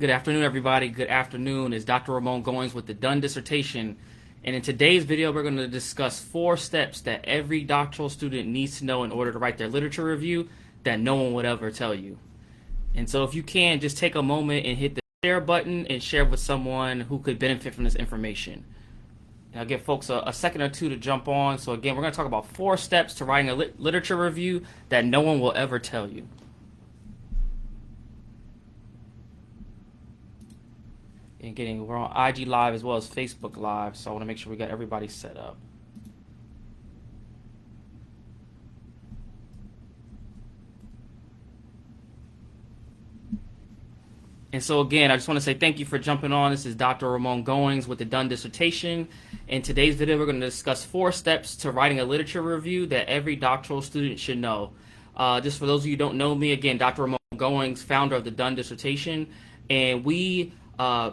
Good afternoon, everybody. Good afternoon. It's Dr. Ramon Goings with the Done Dissertation. And in today's video, we're going to discuss 4 steps that every doctoral student needs to know in order to write their literature review that no one would ever tell you. And so if you can, just take a moment and hit the share button and share with someone who could benefit from this information. And I'll give folks a second or two to jump on. So again, we're going to talk about 4 steps to writing a literature review that no one will ever tell you. And we're on IG Live as well as Facebook Live, so I want to make sure we got everybody set up. And so again, I just want to say thank you for jumping on. This is Dr. Ramon Goings with the Done Dissertation. In today's video, we're going to discuss 4 steps to writing a literature review that every doctoral student should know. Just for those of you who don't know me, again, Dr. Ramon Goings, founder of the Done Dissertation, and we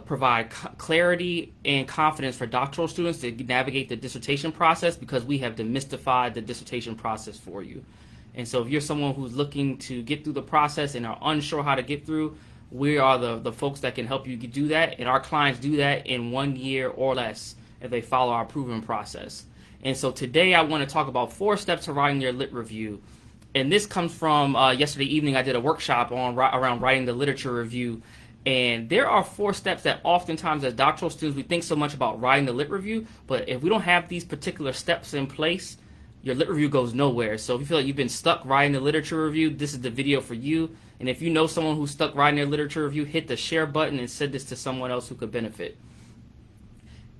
provide clarity and confidence for doctoral students to navigate the dissertation process because we have demystified the dissertation process for you. And so if you're someone who's looking to get through the process and are unsure how to get through, we are the folks that can help you do that, and our clients do that in 1 year or less if they follow our proven process. And so today I want to talk about 4 steps to writing your lit review. And this comes from yesterday evening. I did a workshop around writing the literature review. And there are 4 steps that oftentimes as doctoral students we think so much about writing the lit review, but if we don't have these particular steps in place, your lit review goes nowhere. So if you feel like you've been stuck writing the literature review, this is the video for you. And if you know someone who's stuck writing their literature review, hit the share button and send this to someone else who could benefit.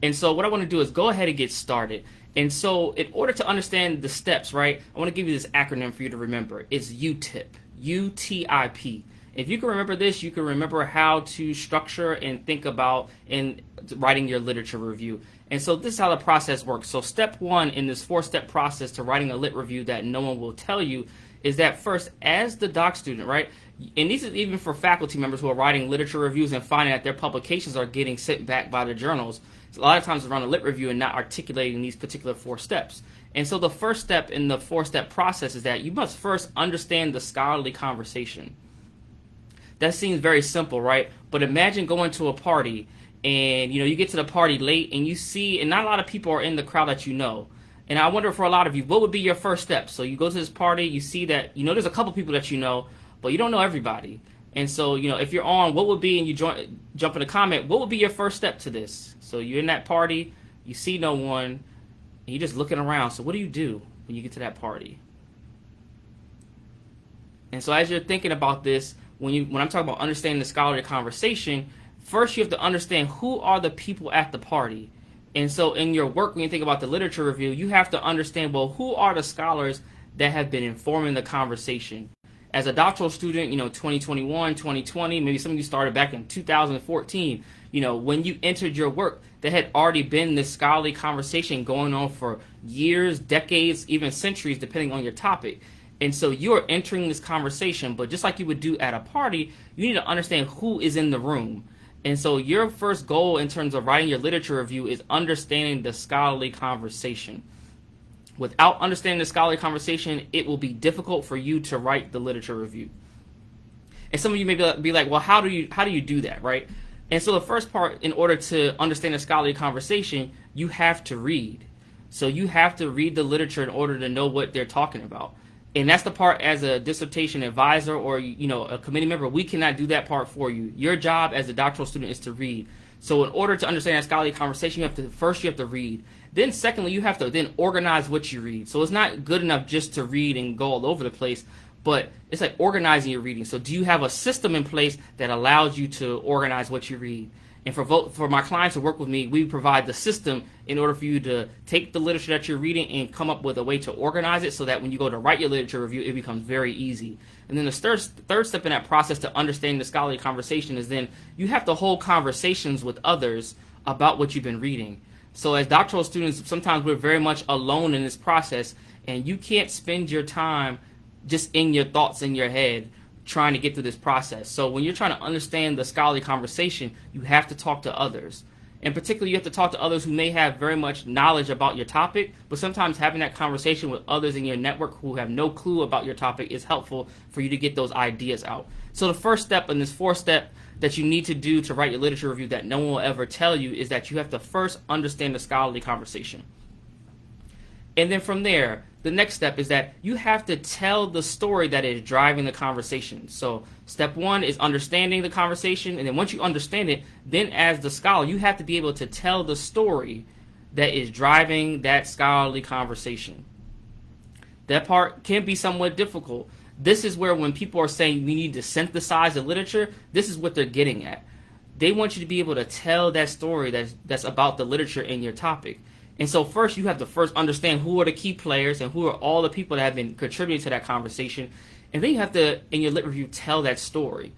And so what I want to do is go ahead and get started. And so in order to understand the steps, right, I want to give you this acronym for you to remember. It's UTIP, UTIP. If you can remember this, you can remember how to structure and think about in writing your literature review. And so this is how the process works. So step 1 in this 4-step process to writing a lit review that no one will tell you is that first, as the doc student, right, and this is even for faculty members who are writing literature reviews and finding that their publications are getting sent back by the journals. So a lot of times around a lit review and not articulating these particular 4 steps. And so the first step in the 4-step process is that you must first understand the scholarly conversation. That seems very simple, right? But imagine going to a party and you get to the party late and you see, and not a lot of people are in the crowd that you know. And I wonder for a lot of you, what would be your first step? So you go to this party, you see that, there's a couple people that you know, but you don't know everybody. And so, if you're on, what would be, and you jump in a comment, what would be your first step to this? So you're in that party, you see no one, and you're just looking around. So what do you do when you get to that party? And so as you're thinking about this, when I'm talking about understanding the scholarly conversation, first you have to understand who are the people at the party. And so in your work, when you think about the literature review, you have to understand, well, who are the scholars that have been informing the conversation? As a doctoral student, 2021, 2020, maybe some of you started back in 2014, when you entered your work, there had already been this scholarly conversation going on for years, decades, even centuries, depending on your topic. And so you're entering this conversation, but just like you would do at a party, you need to understand who is in the room. And so your first goal in terms of writing your literature review is understanding the scholarly conversation. Without understanding the scholarly conversation, it will be difficult for you to write the literature review. And some of you may be like, well, how do you do that, right? And so the first part, in order to understand the scholarly conversation, you have to read. So you have to read the literature in order to know what they're talking about. And that's the part as a dissertation advisor or, a committee member, we cannot do that part for you. Your job as a doctoral student is to read. So in order to understand that scholarly conversation, you have to read. Then secondly, you have to then organize what you read. So it's not good enough just to read and go all over the place, but it's like organizing your reading. So do you have a system in place that allows you to organize what you read? And for my clients who work with me, we provide the system in order for you to take the literature that you're reading and come up with a way to organize it so that when you go to write your literature review, it becomes very easy. And then the third step in that process to understanding the scholarly conversation is then you have to hold conversations with others about what you've been reading. So as doctoral students, sometimes we're very much alone in this process, and you can't spend your time just in your thoughts in your head trying to get through this process. So when you're trying to understand the scholarly conversation, you have to talk to others. In particular, you have to talk to others who may have very much knowledge about your topic, but sometimes having that conversation with others in your network who have no clue about your topic is helpful for you to get those ideas out. So the first step in this 4-step that you need to do to write your literature review that no one will ever tell you is that you have to first understand the scholarly conversation. And then from there, the next step is that you have to tell the story that is driving the conversation. So step 1 is understanding the conversation, and then once you understand it, then as the scholar, you have to be able to tell the story that is driving that scholarly conversation. That part can be somewhat difficult. This is where when people are saying we need to synthesize the literature, this is what they're getting at. They want you to be able to tell that story that's about the literature in your topic. And so first you have to first understand who are the key players and who are all the people that have been contributing to that conversation. And then you have to, in your lit review, tell that story.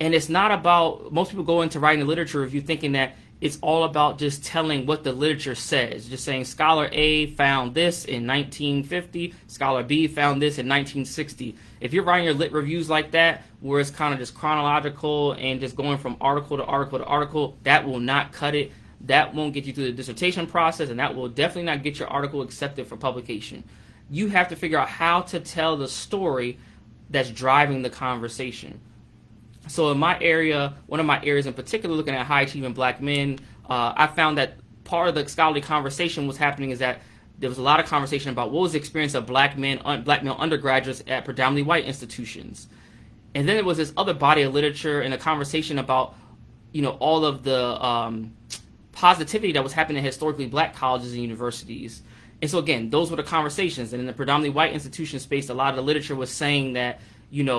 And it's not about, most people go into writing a literature review thinking that it's all about just telling what the literature says. Just saying scholar A found this in 1950, scholar B found this in 1960. If you're writing your lit reviews like that, where it's kind of just chronological and just going from article to article to article, that will not cut it. That won't get you through the dissertation process, and that will definitely not get your article accepted for publication. You have to figure out how to tell the story that's driving the conversation. So in my area, one of my areas in particular, looking at high achieving black men, I found that part of the scholarly conversation was happening is that there was a lot of conversation about what was the experience of black male undergraduates at predominantly white institutions. And then there was this other body of literature and a conversation about, all of the positivity that was happening in historically black colleges and universities. And so again, those were the conversations. And in the predominantly white institution space, a lot of the literature was saying that,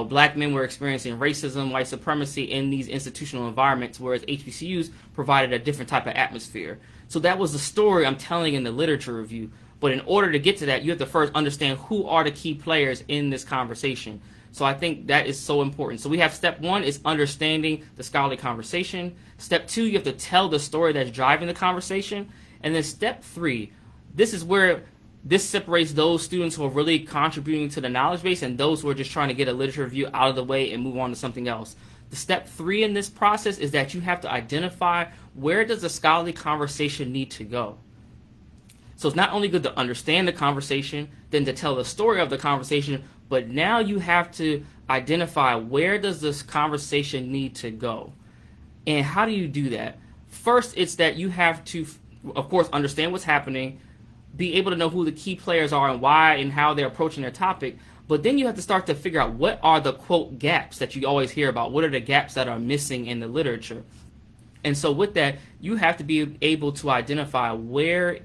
black men were experiencing racism, white supremacy in these institutional environments, whereas HBCUs provided a different type of atmosphere. So that was the story I'm telling in the literature review. But in order to get to that, you have to first understand who are the key players in this conversation. So I think that is so important. So we have step 1 is understanding the scholarly conversation. Step 2, you have to tell the story that's driving the conversation. And then step 3, this is where this separates those students who are really contributing to the knowledge base and those who are just trying to get a literature review out of the way and move on to something else. The step 3 in this process is that you have to identify where does the scholarly conversation need to go. So it's not only good to understand the conversation, then to tell the story of the conversation, but now you have to identify where does this conversation need to go. And how do you do that? First, it's that you have to, of course, understand what's happening, be able to know who the key players are and why and how they're approaching their topic. But then you have to start to figure out what are the, quote, gaps that you always hear about. What are the gaps that are missing in the literature? And so with that, you have to be able to identify where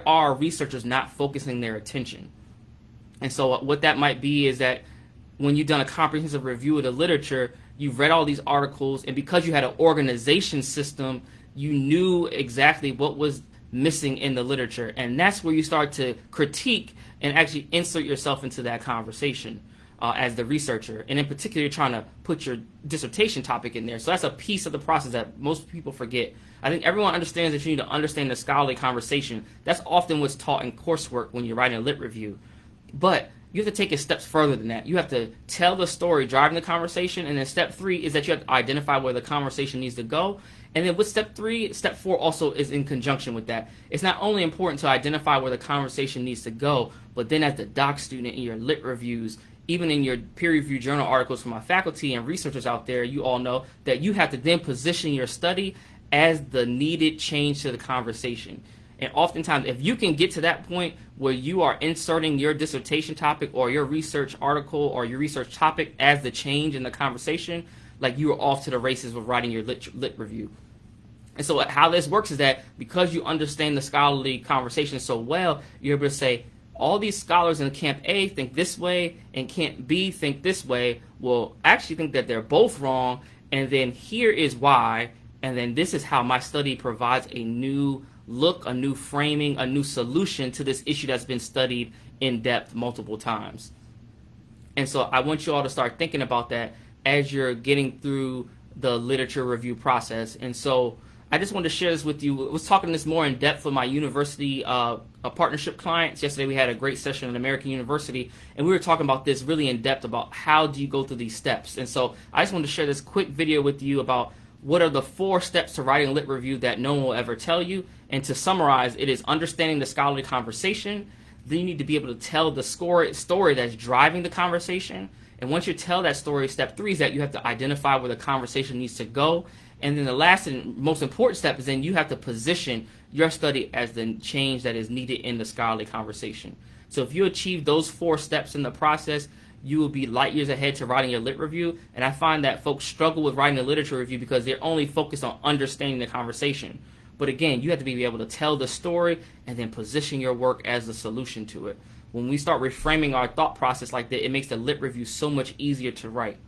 are researchers not focusing their attention. And so what that might be is that when you've done a comprehensive review of the literature, you've read all these articles, and because you had an organization system, you knew exactly what was missing in the literature. And that's where you start to critique and actually insert yourself into that conversation as the researcher. And in particular, you're trying to put your dissertation topic in there. So that's a piece of the process that most people forget. I think everyone understands that you need to understand the scholarly conversation. That's often what's taught in coursework when you're writing a lit review. But you have to take it steps further than that. You have to tell the story driving the conversation, and then step 3 is that you have to identify where the conversation needs to go. And then with step 4 also is in conjunction with that. It's not only important to identify where the conversation needs to go, but then as the doc student in your lit reviews, even in your peer-reviewed journal articles from my faculty and researchers out there, you all know that you have to then position your study as the needed change to the conversation. And oftentimes, if you can get to that point where you are inserting your dissertation topic or your research article or your research topic as the change in the conversation, like you are off to the races with writing your lit review. And so how this works is that because you understand the scholarly conversation so well, you're able to say, all these scholars in Camp A think this way and Camp B think this way. Well, actually think that they're both wrong, and then here is why, and then this is how my study provides a new look, a new framing, a new solution to this issue that's been studied in depth multiple times. And so I want you all to start thinking about that as you're getting through the literature review process. And so I just wanted to share this with you. I was talking this more in depth with my university partnership clients. Yesterday we had a great session at American University, and we were talking about this really in depth about how do you go through these steps. And so I just wanted to share this quick video with you about what are the 4 steps to writing a lit review that no one will ever tell you? And to summarize, it is understanding the scholarly conversation. Then you need to be able to tell the story that's driving the conversation. And once you tell that story, step 3 is that you have to identify where the conversation needs to go. And then the last and most important step is then you have to position your study as the change that is needed in the scholarly conversation. So if you achieve those 4 steps in the process, you will be light years ahead to writing your lit review. And I find that folks struggle with writing a literature review because they're only focused on understanding the conversation. But again, you have to be able to tell the story and then position your work as the solution to it. When we start reframing our thought process like that, it makes the lit review so much easier to write.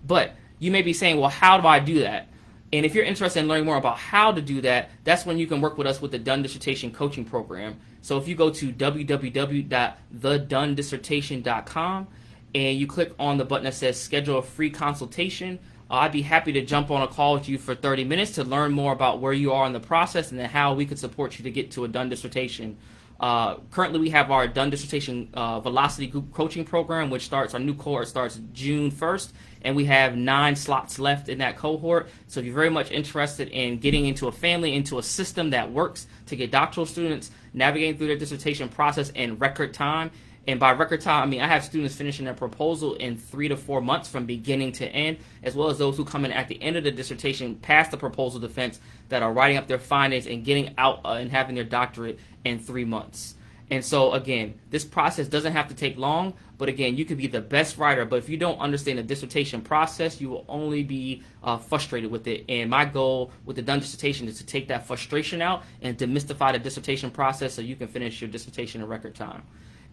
But you may be saying, well, how do I do that? And if you're interested in learning more about how to do that, that's when you can work with us with the Done Dissertation Coaching Program. So if you go to www.thedonedissertation.com and you click on the button that says schedule a free consultation, I'd be happy to jump on a call with you for 30 minutes to learn more about where you are in the process and then how we could support you to get to a done dissertation. Currently, we have our Done Dissertation Velocity Group Coaching Program, which our new cohort starts June 1st, and we have 9 slots left in that cohort. So if you're very much interested in getting into a family, into a system that works to get doctoral students navigating through their dissertation process in record time, and by record time, I mean I have students finishing their proposal in 3 to 4 months from beginning to end, as well as those who come in at the end of the dissertation past the proposal defense that are writing up their findings and getting out and having their doctorate in 3 months. And so again, this process doesn't have to take long, but again, you could be the best writer, but if you don't understand the dissertation process, you will only be frustrated with it. And my goal with the Done Dissertation is to take that frustration out and demystify the dissertation process so you can finish your dissertation in record time.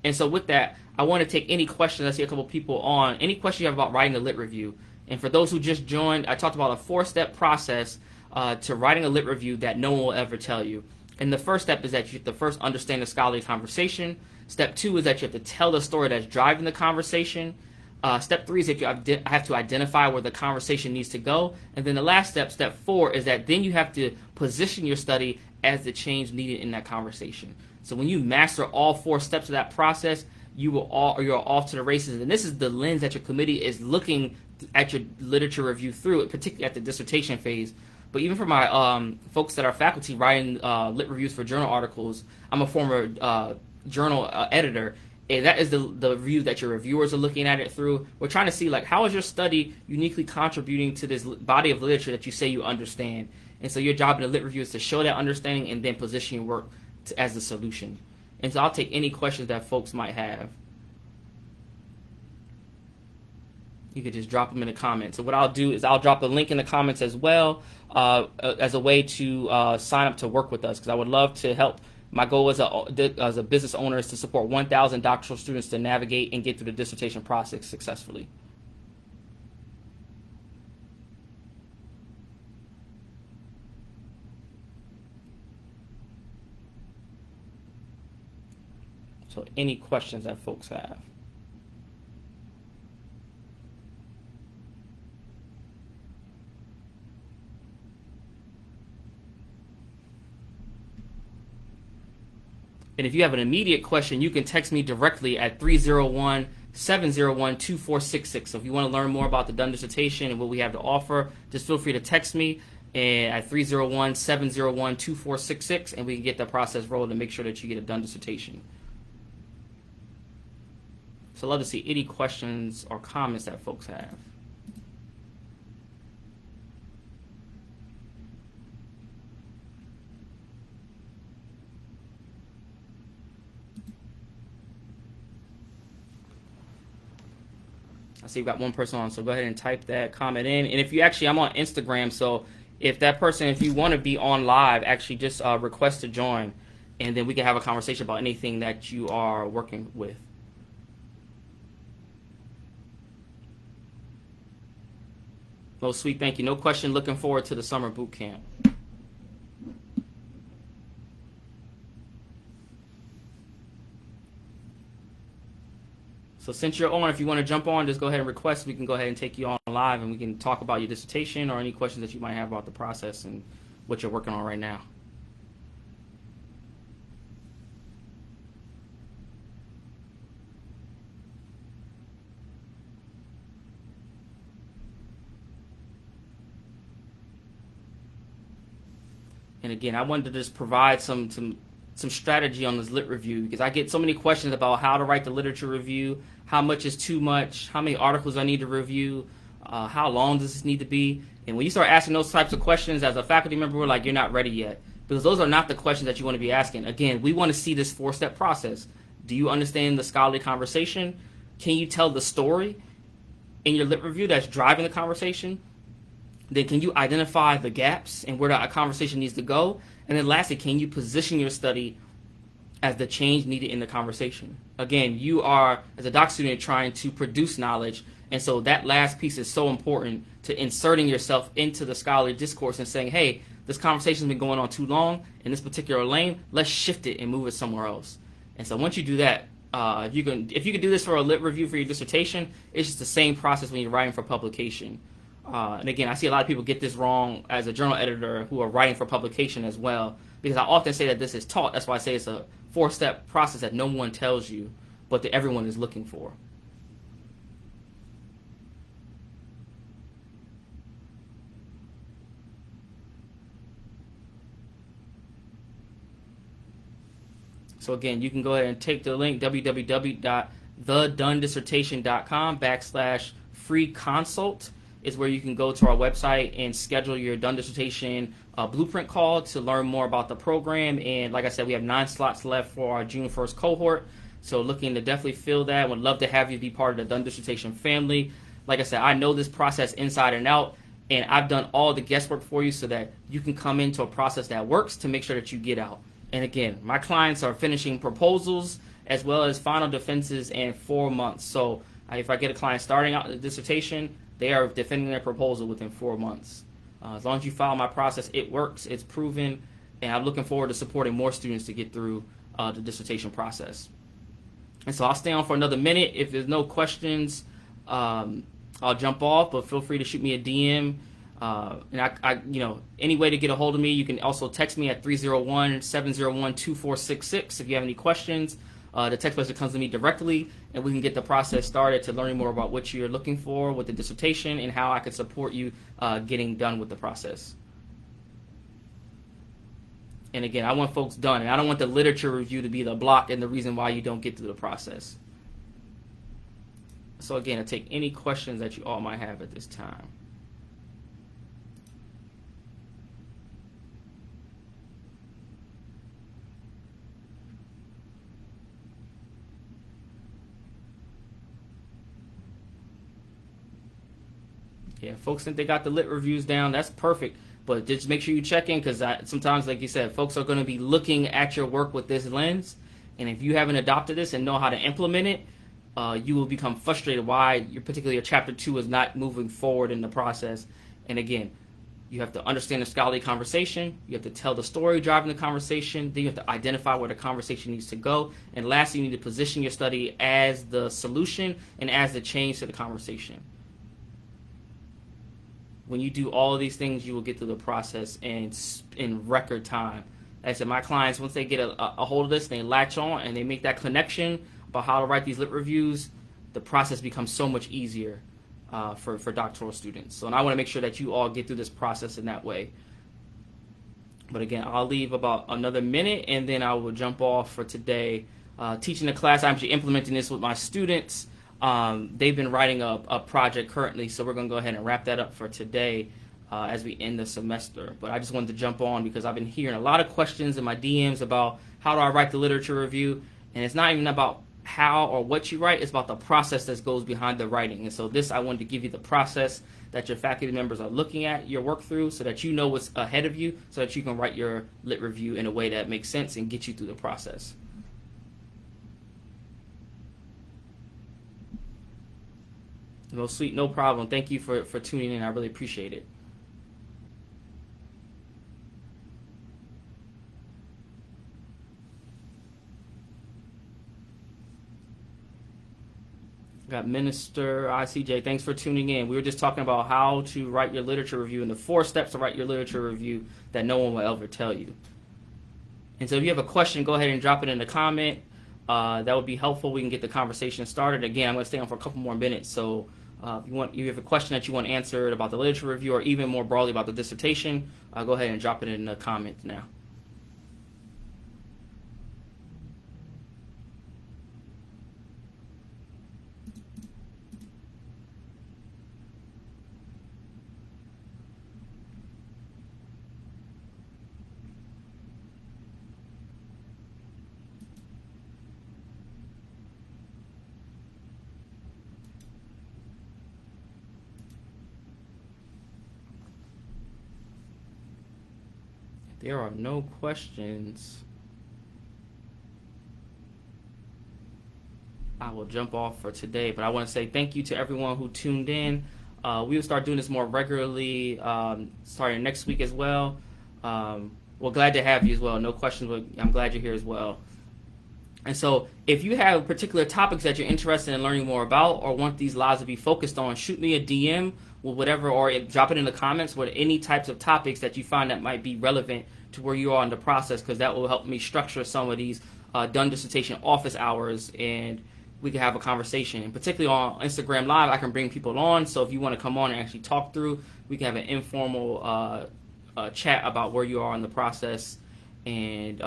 And so with that, I want to take any questions. I see a couple people on. Any questions you have about writing a lit review. And for those who just joined, I talked about a 4-step process to writing a lit review that no one will ever tell you. And the first step is that you have to first understand the scholarly conversation. Step 2 is that you have to tell the story that's driving the conversation. Step 3 is that you have to identify where the conversation needs to go. And then the last step, step 4, is that then you have to position your study as the change needed in that conversation. So when you master all 4 steps of that process, you're off to the races. And this is the lens that your committee is looking at your literature review through, particularly at the dissertation phase. But even for my folks that are faculty writing lit reviews for journal articles, I'm a former journal editor, and that is the review that your reviewers are looking at it through. We're trying to see, like, how is your study uniquely contributing to this body of literature that you say you understand? And so your job in the lit review is to show that understanding and then position your work as the solution. And so I'll take any questions that folks might have. You could just drop them in the comments. So what I'll do is I'll drop a link in the comments as well as a way to sign up to work with us, because I would love to help. My goal as a business owner is to support 1,000 doctoral students to navigate and get through the dissertation process successfully. So any questions that folks have? And if you have an immediate question, you can text me directly at 301-701-2466. So if you want to learn more about the Done Dissertation and what we have to offer, just feel free to text me at 301-701-2466, and we can get the process rolling to make sure that you get a Done Dissertation. So I'd love to see any questions or comments that folks have. I see we've got one person on, so go ahead and type that comment in. And if you actually, I'm on Instagram, so if you want to be on live, actually just request to join, and then we can have a conversation about anything that you are working with. Oh, sweet, thank you. No question, looking forward to the summer boot camp. So since you're on, if you want to jump on, just go ahead and request. We can go ahead and take you on live, and we can talk about your dissertation or any questions that you might have about the process and what you're working on right now. And again, I wanted to just provide some strategy on this lit review, because I get so many questions about how to write the literature review, how much is too much, how many articles I need to review, how long does this need to be. And when you start asking those types of questions as a faculty member, we're like, you're not ready yet, because those are not the questions that you want to be asking. Again, we want to see this 4-step process. Do you understand the scholarly conversation? Can you tell the story in your lit review that's driving the conversation? Then can you identify the gaps and where the conversation needs to go? And then lastly, can you position your study as the change needed in the conversation? Again, you are, as a doc student, trying to produce knowledge, and so that last piece is so important to inserting yourself into the scholarly discourse and saying, hey, this conversation's been going on too long in this particular lane, let's shift it and move it somewhere else. And so once you do that, if you can do this for a lit review for your dissertation, it's just the same process when you're writing for publication. And again, I see a lot of people get this wrong as a journal editor who are writing for publication as well, because I often say that this is taught. That's why I say it's a 4-step process that no one tells you, but that everyone is looking for. So again, you can go ahead and take the link, www.thedonedissertation.com/free consult is where you can go to our website and schedule your done dissertation blueprint call to learn more about the program. And like I said, we have 9 slots left for our June 1st cohort. So looking to definitely fill that. Would love to have you be part of the done dissertation family. Like I said, I know this process inside and out, and I've done all the guesswork for you so that you can come into a process that works to make sure that you get out. And again, my clients are finishing proposals as well as final defenses in 4 months. So if I get a client starting out the dissertation, they are defending their proposal within 4 months. As long as you follow my process, it works, it's proven, and I'm looking forward to supporting more students to get through the dissertation process. And so I'll stay on for another minute. If there's no questions, I'll jump off, but feel free to shoot me a DM. And I any way to get a hold of me, you can also text me at 301-701-2466 if you have any questions. The text message comes to me directly, and we can get the process started to learning more about what you're looking for with the dissertation and how I could support you getting done with the process. And again, I want folks done, and I don't want the literature review to be the block and the reason why you don't get through the process. So again, I'll take any questions that you all might have at this time. Yeah, folks think they got the lit reviews down. That's perfect. But just make sure you check in, because sometimes, like you said, folks are going to be looking at your work with this lens. And if you haven't adopted this and know how to implement it, you will become frustrated why particularly your chapter 2 is not moving forward in the process. And again, you have to understand the scholarly conversation. You have to tell the story driving the conversation. Then you have to identify where the conversation needs to go. And lastly, you need to position your study as the solution and as the change to the conversation. When you do all of these things, you will get through the process in record time. Like I said, my clients, once they get a hold of this, they latch on and they make that connection about how to write these lit reviews, the process becomes so much easier for doctoral students. So, and I want to make sure that you all get through this process in that way. But again, I'll leave about another minute, and then I will jump off for today. Teaching the class, I'm actually implementing this with my students. They've been writing a project currently, so we're going to go ahead and wrap that up for today as we end the semester. But I just wanted to jump on because I've been hearing a lot of questions in my DMs about how do I write the literature review, and it's not even about how or what you write, it's about the process that goes behind the writing. And so I wanted to give you the process that your faculty members are looking at your work through so that you know what's ahead of you so that you can write your lit review in a way that makes sense and get you through the process. No, sweet, no problem. Thank you for tuning in. I really appreciate it. Got Minister ICJ. Thanks for tuning in. We were just talking about how to write your literature review and the 4 steps to write your literature review that no one will ever tell you. And so if you have a question, go ahead and drop it in the comment. That would be helpful. We can get the conversation started. Again, I'm going to stay on for a couple more minutes, so If you have a question that you want answered about the literature review or even more broadly about the dissertation, go ahead and drop it in the comments now. There are no questions. I will jump off for today, but I want to say thank you to everyone who tuned in. We will start doing this more regularly starting next week as well. We're glad to have you as well. No questions, but I'm glad you're here as well. And so if you have particular topics that you're interested in learning more about or want these lives to be focused on, shoot me a DM with whatever, or drop it in the comments with any types of topics that you find that might be relevant to where you are in the process, because that will help me structure some of these done dissertation office hours, and we can have a conversation. And particularly on Instagram Live, I can bring people on. So if you want to come on and actually talk through, we can have an informal chat about where you are in the process and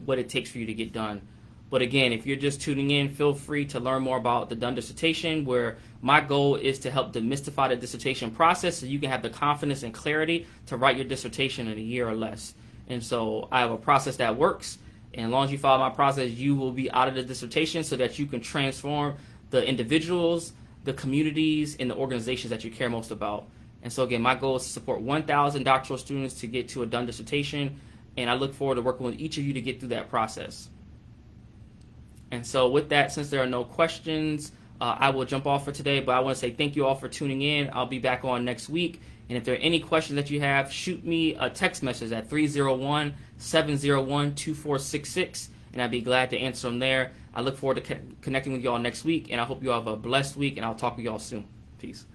what it takes for you to get done. But again, if you're just tuning in, feel free to learn more about the done dissertation, where my goal is to help demystify the dissertation process so you can have the confidence and clarity to write your dissertation in a year or less. And so I have a process that works. And as long as you follow my process, you will be out of the dissertation so that you can transform the individuals, the communities, and the organizations that you care most about. And so again, my goal is to support 1,000 doctoral students to get to a done dissertation. And I look forward to working with each of you to get through that process. And so with that, since there are no questions, I will jump off for today. But I want to say thank you all for tuning in. I'll be back on next week. And if there are any questions that you have, shoot me a text message at 301-701-2466, and I'd be glad to answer them there. I look forward to connecting with you all next week, and I hope you all have a blessed week, and I'll talk with you all soon. Peace.